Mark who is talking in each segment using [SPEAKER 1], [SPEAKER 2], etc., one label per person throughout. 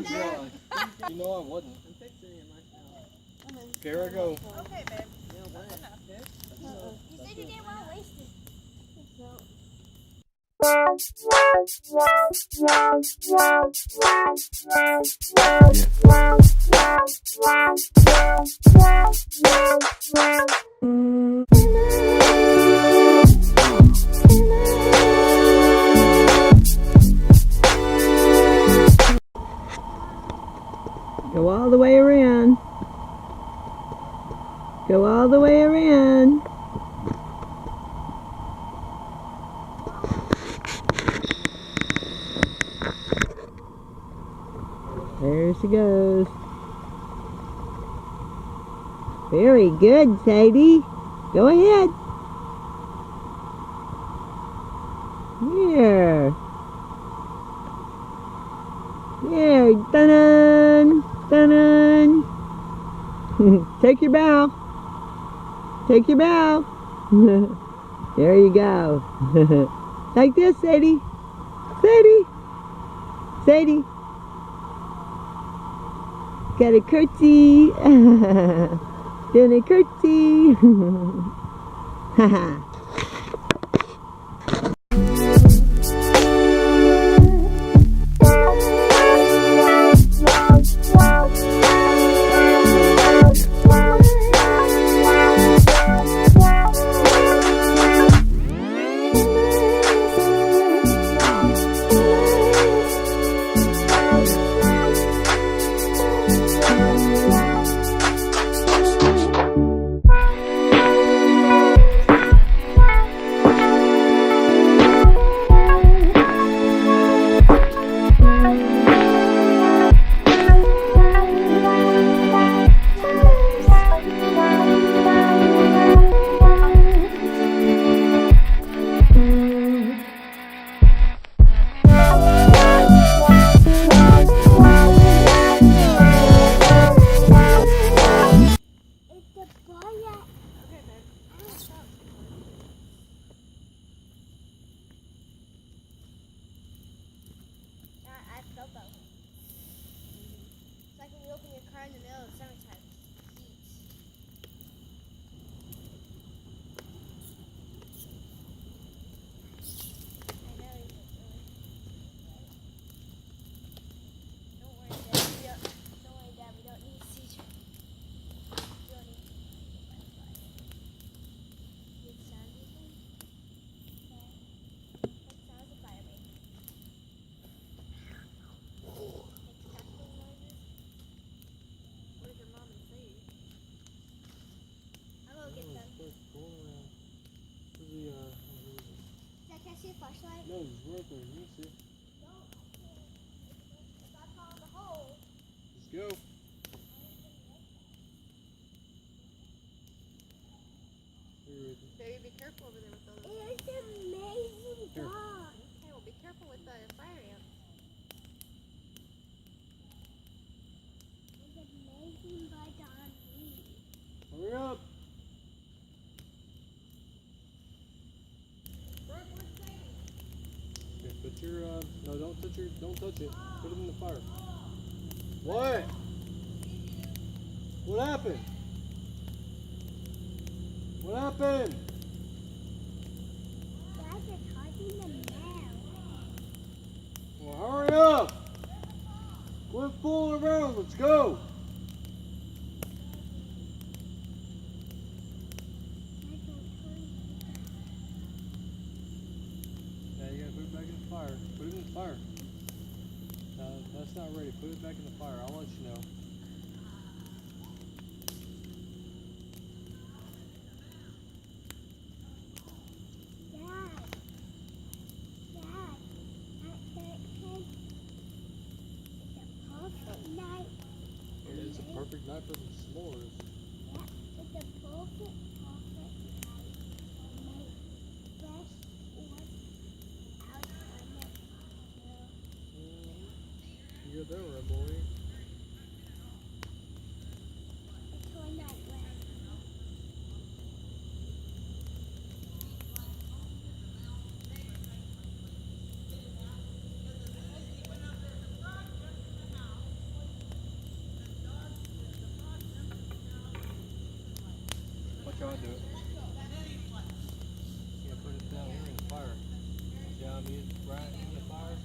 [SPEAKER 1] You know I wasn't. I'm fixing it myself. Here I go. Okay, babe. That's enough.
[SPEAKER 2] You said you didn't want to waste it.
[SPEAKER 3] Go all the way around. Go all the way around. There she goes. Very good, Sadie. Go ahead. Here. There. Dun-dun. Dun-dun. Take your bow. Take your bow. There you go. Like this, Sadie. Sadie. Sadie. Got a curtsy. Doing a curtsy. Haha.
[SPEAKER 2] It's like when you open your car in the middle of summertime. Don't worry, Dad. We don't need a seizure. We don't need good sound, you think? What sounds a fire make? Can I see a flashlight?
[SPEAKER 1] No, it's right there. You can see it.
[SPEAKER 2] No, I can't. If I fall in the hole.
[SPEAKER 1] Let's go.
[SPEAKER 4] Baby, be careful over there with those.
[SPEAKER 2] It's amazing dog.
[SPEAKER 4] Okay, well, be careful with the fire ant.
[SPEAKER 2] It's amazing by Don Reed.
[SPEAKER 1] Hurry up. Okay, put your, no, don't touch it. Put it in the fire. What? What happened? What happened?
[SPEAKER 2] Guys are talking to now.
[SPEAKER 1] Well, hurry up. Quit fooling around. Let's go. Yeah, you gotta put it back in the fire. Put it in the fire. That's not ready. Put it back in the fire. I'll let you know. It's a perfect night for some s'mores.
[SPEAKER 2] Yeah, it's a perfect night to make fresh ones out on the grill.
[SPEAKER 1] You got that right, boy. time you hit right in the fire.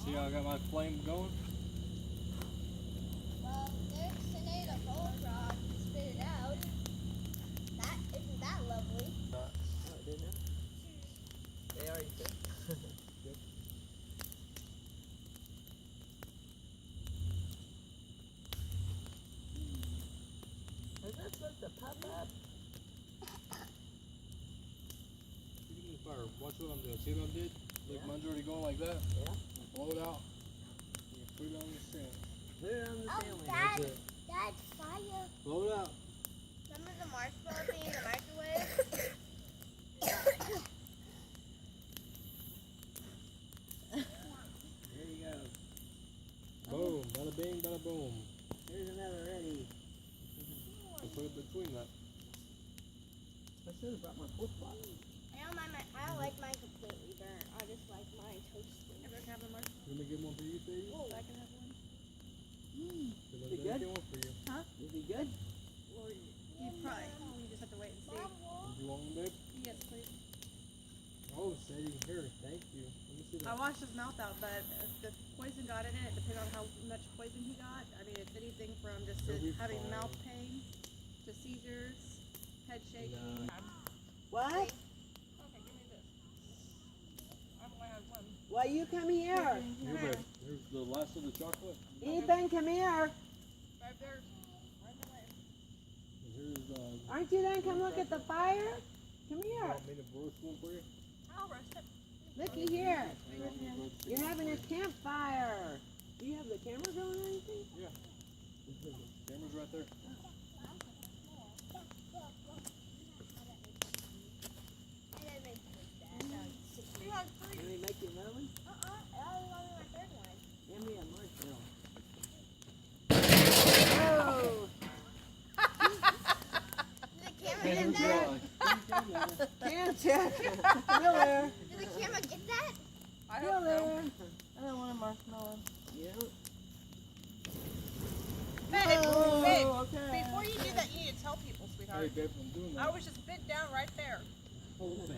[SPEAKER 1] See how I got my flame going?
[SPEAKER 2] Well, there's Sinead a bullfrog. Spit it out. That isn't that lovely.
[SPEAKER 3] Oh, didn't it? They already did. Is that supposed to pop up?
[SPEAKER 1] Stick it in the fire. Watch what I'm doing. See what I did? Look,
[SPEAKER 3] Yeah.
[SPEAKER 1] mine's already going like that.
[SPEAKER 3] Yeah.
[SPEAKER 1] Blow it out. You put it on the stand.
[SPEAKER 3] Put it on the
[SPEAKER 2] Oh,
[SPEAKER 3] sandwich.
[SPEAKER 2] Dad,
[SPEAKER 1] That's it.
[SPEAKER 2] Dad, fire.
[SPEAKER 1] Blow it out.
[SPEAKER 2] Remember the marshmallow thing in the microwave?
[SPEAKER 3] There you go.
[SPEAKER 1] Boom. Bada bing, bada boom.
[SPEAKER 3] Here's another ready.
[SPEAKER 1] And put it between that.
[SPEAKER 3] I should have brought my flip flop.
[SPEAKER 2] I don't like mine completely burnt. I just like mine toasted.
[SPEAKER 4] Everyone can have a marshmallow.
[SPEAKER 1] You want me to get one for you, Sadie?
[SPEAKER 4] Oh, I can have one.
[SPEAKER 1] Because I'm
[SPEAKER 3] Be
[SPEAKER 1] gonna
[SPEAKER 3] good?
[SPEAKER 1] get one for you.
[SPEAKER 3] Is he good?
[SPEAKER 4] Or you probably. We just have to wait and see.
[SPEAKER 1] Did you want one, babe?
[SPEAKER 4] Yes, please.
[SPEAKER 1] Oh, Sadie, here. Thank you. Let me see
[SPEAKER 4] I
[SPEAKER 1] that.
[SPEAKER 4] washed his mouth out, but if the poison got in it, depending on how much poison he got, I mean, it's anything from just
[SPEAKER 1] He'll be
[SPEAKER 4] having
[SPEAKER 1] fine.
[SPEAKER 4] mouth pain to seizures, head shaking.
[SPEAKER 1] Nah.
[SPEAKER 3] What?
[SPEAKER 4] Okay, give me this. I've only had one.
[SPEAKER 3] Why you come here?
[SPEAKER 1] Here, babe. Here's the last of the chocolate.
[SPEAKER 3] Ethan, come here.
[SPEAKER 4] Right there. Right away.
[SPEAKER 1] And here's,
[SPEAKER 3] Aren't you done? Come look at the fire. Come
[SPEAKER 1] you
[SPEAKER 3] here.
[SPEAKER 1] want me to roast one for you?
[SPEAKER 4] I'll roast it.
[SPEAKER 3] Looky here.
[SPEAKER 1] I got one roast
[SPEAKER 3] You're having a campfire. Do you have the camera going or anything?
[SPEAKER 1] Camera's right there.
[SPEAKER 2] I didn't make that. That was sick.
[SPEAKER 4] You had three.
[SPEAKER 3] Can we make you another one?
[SPEAKER 2] I only wanted my third one.
[SPEAKER 3] Give me a marshmallow.
[SPEAKER 2] Did the camera get that?
[SPEAKER 3] Can check. Still there.
[SPEAKER 2] Did the camera get that?
[SPEAKER 4] I
[SPEAKER 3] Still
[SPEAKER 4] hope so.
[SPEAKER 3] there.
[SPEAKER 4] I don't want a marshmallow.
[SPEAKER 3] Yeah.
[SPEAKER 4] Babe,
[SPEAKER 3] Oh,
[SPEAKER 4] babe,
[SPEAKER 3] okay.
[SPEAKER 4] before you do that, you need to tell people,
[SPEAKER 1] Hey,
[SPEAKER 4] sweetheart.
[SPEAKER 1] babe, I'm doing
[SPEAKER 4] I
[SPEAKER 1] that.
[SPEAKER 4] was just bent down right there.
[SPEAKER 1] Hold on, babe.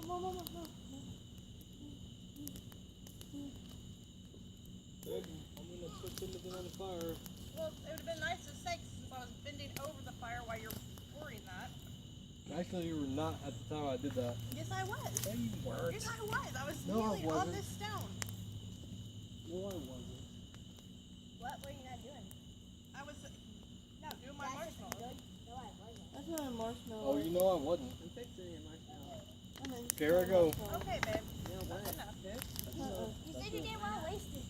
[SPEAKER 1] Hold on. Babe, I'm gonna put something on the fire.
[SPEAKER 4] Well, it would have been nice to say since I was bending over the fire while you're pouring that.
[SPEAKER 1] Actually, you were not at the time I did that.
[SPEAKER 4] Yes, I was.
[SPEAKER 1] Yeah, you weren't.
[SPEAKER 4] Yes, I was. I was
[SPEAKER 1] No, I
[SPEAKER 4] kneeling on
[SPEAKER 1] wasn't.
[SPEAKER 4] this stone.
[SPEAKER 1] No, I wasn't.
[SPEAKER 2] What were you not doing?
[SPEAKER 4] I was
[SPEAKER 2] No,
[SPEAKER 4] doing my
[SPEAKER 2] that's just
[SPEAKER 4] marshmallow.
[SPEAKER 2] good. No, I wasn't.
[SPEAKER 3] That's not a marshmallow.
[SPEAKER 1] Oh, you know I wasn't.
[SPEAKER 3] I'm fixing your marshmallow.
[SPEAKER 1] Here I go.
[SPEAKER 4] Okay, babe.
[SPEAKER 3] You know
[SPEAKER 4] That's
[SPEAKER 3] what?
[SPEAKER 4] enough.
[SPEAKER 2] You said you didn't want to waste it.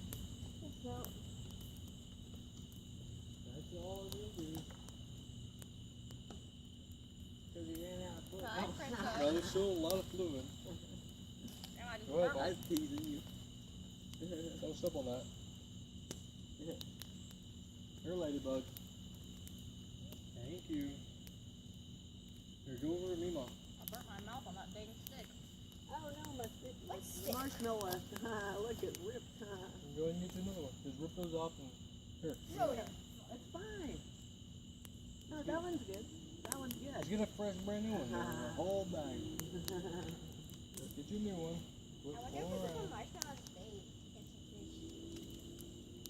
[SPEAKER 1] That's all it is.
[SPEAKER 3] Because you ran out of fluid.
[SPEAKER 4] Hi, princess.
[SPEAKER 1] Well, there's still a lot of fluid.
[SPEAKER 4] And I just
[SPEAKER 1] Go ahead,
[SPEAKER 4] burnt
[SPEAKER 3] I
[SPEAKER 4] it.
[SPEAKER 3] was teasing you.
[SPEAKER 1] Don't step on that. Here, ladybug. Thank you. Here, go over to Mima.
[SPEAKER 4] I burnt my mouth on that dang stick.
[SPEAKER 3] Oh no, my stick.
[SPEAKER 2] What stick?
[SPEAKER 3] Marshmallow. Look at ripped.
[SPEAKER 1] And go ahead and get you another one. Just rip those off and here.
[SPEAKER 2] Throw it.
[SPEAKER 3] That's fine. No, that one's good. That one's good.
[SPEAKER 1] Let's get a fresh brand new one. A whole bag. Let's get you a new one. Put
[SPEAKER 2] I wonder if
[SPEAKER 1] all
[SPEAKER 2] there's a
[SPEAKER 1] around.
[SPEAKER 2] marshmallow spade to get some fish.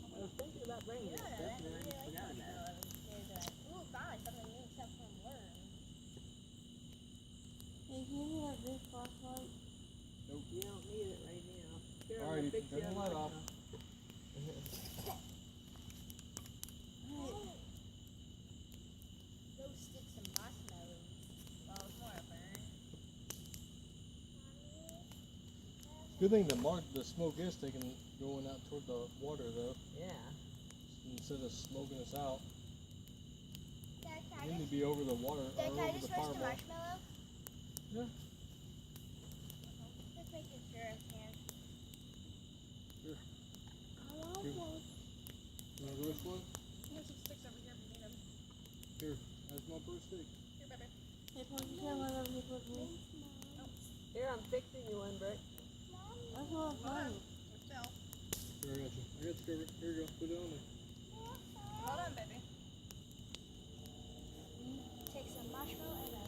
[SPEAKER 3] I was thinking about bringing
[SPEAKER 2] You
[SPEAKER 3] it.
[SPEAKER 2] know that,
[SPEAKER 3] That's
[SPEAKER 2] I
[SPEAKER 3] nice.
[SPEAKER 2] really like
[SPEAKER 3] Forgot about it.
[SPEAKER 2] marshmallows. There's a, ooh, finally something new except from worms.
[SPEAKER 4] Hey, can you give me that big flashlight?
[SPEAKER 3] You don't need it right now. Here,
[SPEAKER 1] All
[SPEAKER 3] I'm
[SPEAKER 1] right,
[SPEAKER 3] gonna fix
[SPEAKER 1] turn
[SPEAKER 3] you
[SPEAKER 1] the
[SPEAKER 3] a
[SPEAKER 1] light off.
[SPEAKER 3] marshmallow.
[SPEAKER 2] Those sticks and marshmallows.
[SPEAKER 4] Well, it's more up there.
[SPEAKER 1] Good thing the smoke is going out toward the water though,
[SPEAKER 3] Yeah.
[SPEAKER 1] instead of smoking us out.
[SPEAKER 2] Dad,
[SPEAKER 1] You
[SPEAKER 2] can I
[SPEAKER 1] need to
[SPEAKER 2] just,
[SPEAKER 1] be over the water or
[SPEAKER 2] Dad, can I
[SPEAKER 1] over the
[SPEAKER 2] just roast a
[SPEAKER 1] fireball.
[SPEAKER 2] marshmallow?
[SPEAKER 1] Yeah.
[SPEAKER 2] Just making sure I can.
[SPEAKER 1] Here.
[SPEAKER 2] I love
[SPEAKER 1] Here.
[SPEAKER 2] those.
[SPEAKER 1] You want the rest one?
[SPEAKER 4] Here's some sticks over here if you need them.
[SPEAKER 1] Here, that's my first stick.
[SPEAKER 4] Here, baby.
[SPEAKER 2] Hey, Paul, you said one of them was me.
[SPEAKER 3] Here, I'm fixing you one, Brick.
[SPEAKER 2] That's not
[SPEAKER 4] Hold on. Still.
[SPEAKER 1] Here, I got you. I got the cover. Here you go. Put it on there.
[SPEAKER 4] Hold on, baby.
[SPEAKER 2] Take some marshmallow and a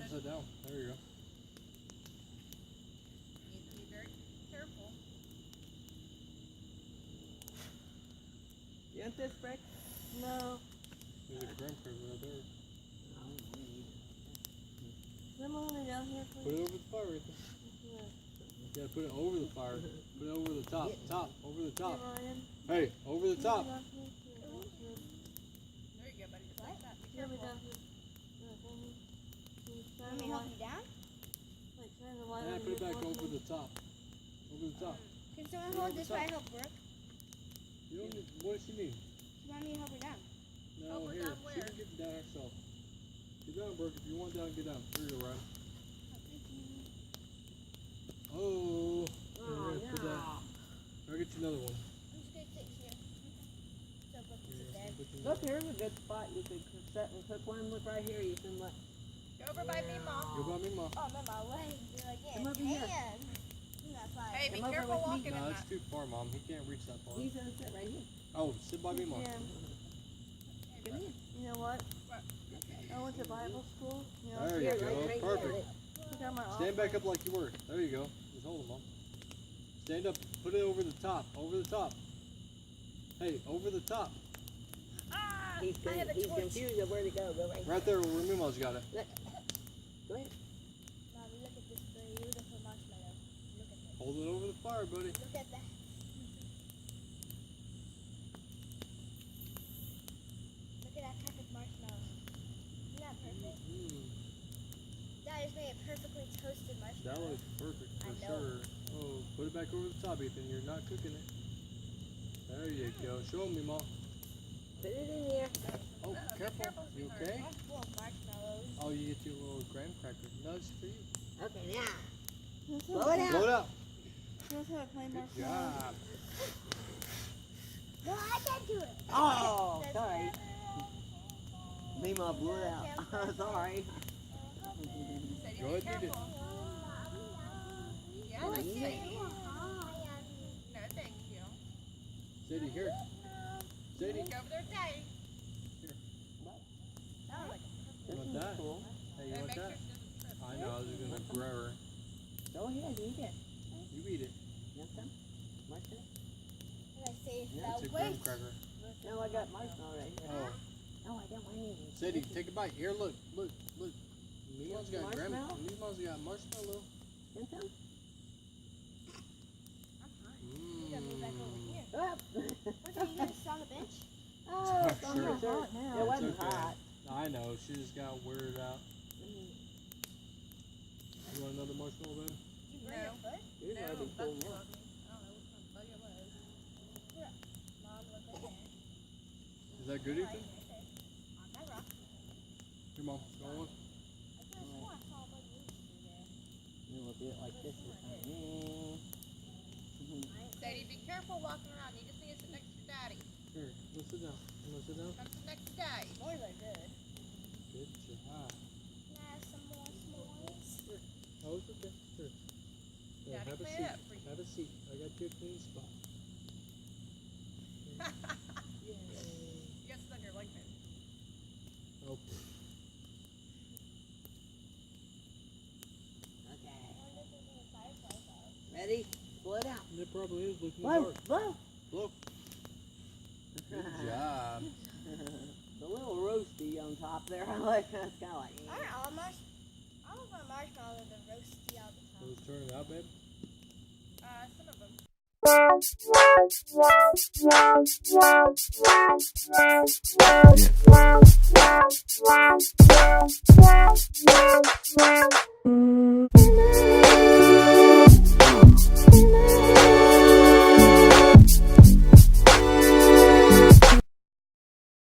[SPEAKER 1] upside down. There you go.
[SPEAKER 4] Needs to be very careful.
[SPEAKER 3] You want this, Brick? No.
[SPEAKER 1] There's a graham cracker right there.
[SPEAKER 2] Come on down here,
[SPEAKER 1] Put
[SPEAKER 2] please.
[SPEAKER 1] it over the fire, Ethan. You gotta put it over the fire. Put it over the top. Top. Over the top. Hey, over the top.
[SPEAKER 4] There you go, buddy. Just like that. Be careful.
[SPEAKER 2] Want me to help you down?
[SPEAKER 1] Yeah, put it back over the top. Over the top.
[SPEAKER 2] Can someone
[SPEAKER 1] Put it
[SPEAKER 2] hold
[SPEAKER 1] over
[SPEAKER 2] this
[SPEAKER 1] the
[SPEAKER 2] while I
[SPEAKER 1] top.
[SPEAKER 2] help Brooke?
[SPEAKER 1] You don't need, what does she need?
[SPEAKER 2] You want me to help her down?
[SPEAKER 1] No,
[SPEAKER 4] Help her
[SPEAKER 1] here.
[SPEAKER 4] down
[SPEAKER 1] She
[SPEAKER 4] where?
[SPEAKER 1] can get down herself. Get down, Brooke. If you want down, get down. Here you go, Ryan. Oh.
[SPEAKER 3] Oh,
[SPEAKER 1] Here, put that.
[SPEAKER 3] no.
[SPEAKER 1] I'll get you another one.
[SPEAKER 2] I'm just gonna sit here. So Brooke can sit there.
[SPEAKER 1] Put you
[SPEAKER 3] Look,
[SPEAKER 1] another-
[SPEAKER 3] here's a good spot. You could set and cook one. Look right here. You can look.
[SPEAKER 4] Go over by me, Mom.
[SPEAKER 1] Go by me, Ma.
[SPEAKER 2] Oh, I'm in my way. You're like, yeah,
[SPEAKER 3] Come over here.
[SPEAKER 2] can. That's fine.
[SPEAKER 4] Hey, be
[SPEAKER 3] Come over
[SPEAKER 4] careful
[SPEAKER 3] with me.
[SPEAKER 4] walking in
[SPEAKER 1] No, it's
[SPEAKER 4] that.
[SPEAKER 1] too far, Mom. He can't reach that far.
[SPEAKER 3] He's gonna sit right here.
[SPEAKER 1] Oh, sit by me, Ma.
[SPEAKER 2] Yeah.
[SPEAKER 3] Come here.
[SPEAKER 2] You know what?
[SPEAKER 4] What?
[SPEAKER 2] I went to Bible school. You know,
[SPEAKER 1] There you
[SPEAKER 3] Here,
[SPEAKER 1] go.
[SPEAKER 3] right
[SPEAKER 1] Perfect.
[SPEAKER 3] here.
[SPEAKER 2] look at my
[SPEAKER 1] Stand back up like you were. There you go. Just hold him, Mom. Stand up. Put it over the top. Over the top. Hey, over the top.
[SPEAKER 2] Ah,
[SPEAKER 3] He's
[SPEAKER 2] I have a torch.
[SPEAKER 3] confused of where to go. Go right
[SPEAKER 1] Right there where Mima's got it.
[SPEAKER 3] Go ahead.
[SPEAKER 2] Mommy, look at this beautiful marshmallow. Look at this.
[SPEAKER 1] Hold it over the fire, buddy.
[SPEAKER 2] Look at that. Look at that perfect marshmallow. Isn't that perfect? That just made a perfectly toasted
[SPEAKER 1] That
[SPEAKER 2] marshmallow.
[SPEAKER 1] looks perfect
[SPEAKER 2] I
[SPEAKER 1] for
[SPEAKER 2] know.
[SPEAKER 1] sure. Oh, put it back over the top, Ethan. You're not cooking it. There you go. Show me, Mom.
[SPEAKER 3] Put it in here.
[SPEAKER 1] Oh,
[SPEAKER 4] be
[SPEAKER 1] careful.
[SPEAKER 4] careful,
[SPEAKER 1] You
[SPEAKER 4] sweetheart.
[SPEAKER 1] okay?
[SPEAKER 2] I'm full of marshmallows.
[SPEAKER 1] Oh, you get your little graham cracker. No, it's for you.
[SPEAKER 3] Okay, now.
[SPEAKER 2] Blow
[SPEAKER 3] Blow it out.
[SPEAKER 1] Blow it out.
[SPEAKER 2] That's how I play
[SPEAKER 1] Good job.
[SPEAKER 2] No, I can't do it.
[SPEAKER 3] Oh,
[SPEAKER 2] That's
[SPEAKER 3] sorry.
[SPEAKER 2] better.
[SPEAKER 3] Mima blew it out. Sorry.
[SPEAKER 4] Sadie,
[SPEAKER 1] Go
[SPEAKER 4] be
[SPEAKER 1] ahead and eat it.
[SPEAKER 4] careful. Yeah,
[SPEAKER 3] Oh,
[SPEAKER 4] that's
[SPEAKER 3] yeah.
[SPEAKER 4] Sadie. No, thank you.
[SPEAKER 1] Sadie, here. Sadie.
[SPEAKER 4] Go over there, Daddy.
[SPEAKER 2] That was like a
[SPEAKER 3] This
[SPEAKER 1] want
[SPEAKER 3] is
[SPEAKER 1] that?
[SPEAKER 3] cool.
[SPEAKER 1] Hey, you
[SPEAKER 4] And
[SPEAKER 1] want
[SPEAKER 4] make sure
[SPEAKER 1] that?
[SPEAKER 4] she doesn't trip.
[SPEAKER 1] I know. I was going to grab her.
[SPEAKER 3] Go ahead, eat it.
[SPEAKER 1] You eat it.
[SPEAKER 3] You want some? Marshmallow?
[SPEAKER 2] And I saved
[SPEAKER 1] Yeah,
[SPEAKER 2] that
[SPEAKER 1] it's a graham
[SPEAKER 2] weight.
[SPEAKER 1] cracker.
[SPEAKER 3] No, I got marshmallow right here.
[SPEAKER 1] Oh,
[SPEAKER 3] No, I don't want any.
[SPEAKER 1] Sadie, take a bite. Here, look. Look. Look. Mima's got graham.
[SPEAKER 3] Marshmallow?
[SPEAKER 1] Mima's got marshmallow.
[SPEAKER 3] Want some?
[SPEAKER 2] I'm fine. You gotta move back over here.
[SPEAKER 3] Oh.
[SPEAKER 2] What are you gonna sit on the bench?
[SPEAKER 3] Oh, it's
[SPEAKER 1] Sure.
[SPEAKER 3] on your
[SPEAKER 2] Sure.
[SPEAKER 3] hot now.
[SPEAKER 1] It's
[SPEAKER 3] It wasn't
[SPEAKER 1] okay.
[SPEAKER 3] hot.
[SPEAKER 1] I know. She just got weirded out. You want another marshmallow, baby?
[SPEAKER 2] Did you burn
[SPEAKER 4] No.
[SPEAKER 2] your foot?
[SPEAKER 3] You're
[SPEAKER 4] No,
[SPEAKER 3] already
[SPEAKER 4] that's
[SPEAKER 3] full
[SPEAKER 4] what
[SPEAKER 3] now.
[SPEAKER 4] I don't know which one bug it was.
[SPEAKER 2] Mom, look at there.
[SPEAKER 1] Is that good,
[SPEAKER 2] Right
[SPEAKER 1] Ethan?
[SPEAKER 2] there. On that rock.
[SPEAKER 1] Here, Mom. Go on.
[SPEAKER 2] I could have sworn I saw a bug loose through there.
[SPEAKER 3] You will do it like this this time.
[SPEAKER 4] Sadie, be careful walking around. You just need to sit next to Daddy.
[SPEAKER 1] Here. Let's sit down. You want to sit down?
[SPEAKER 4] Come sit next to Daddy.
[SPEAKER 2] S'mores are good.
[SPEAKER 1] Good job.
[SPEAKER 2] Can I have some more s'mores?
[SPEAKER 1] Oh, it's okay. Here. Here,
[SPEAKER 4] Daddy
[SPEAKER 1] have a
[SPEAKER 4] clean
[SPEAKER 1] seat.
[SPEAKER 4] it up for you.
[SPEAKER 1] Have a seat. I got you a clean spot.
[SPEAKER 4] You got sit on your leg, baby.
[SPEAKER 1] Oh.
[SPEAKER 3] Okay. Ready? Blow it out.
[SPEAKER 1] It probably is looking
[SPEAKER 3] Blow,
[SPEAKER 1] dark.
[SPEAKER 3] blow.
[SPEAKER 1] Blow. Good job.
[SPEAKER 3] The little roasty on top there. I like that's kind of like.
[SPEAKER 2] Aren't all all of our marshmallows are roasty all the time.
[SPEAKER 1] Those turn it out, babe?
[SPEAKER 4] Some of them.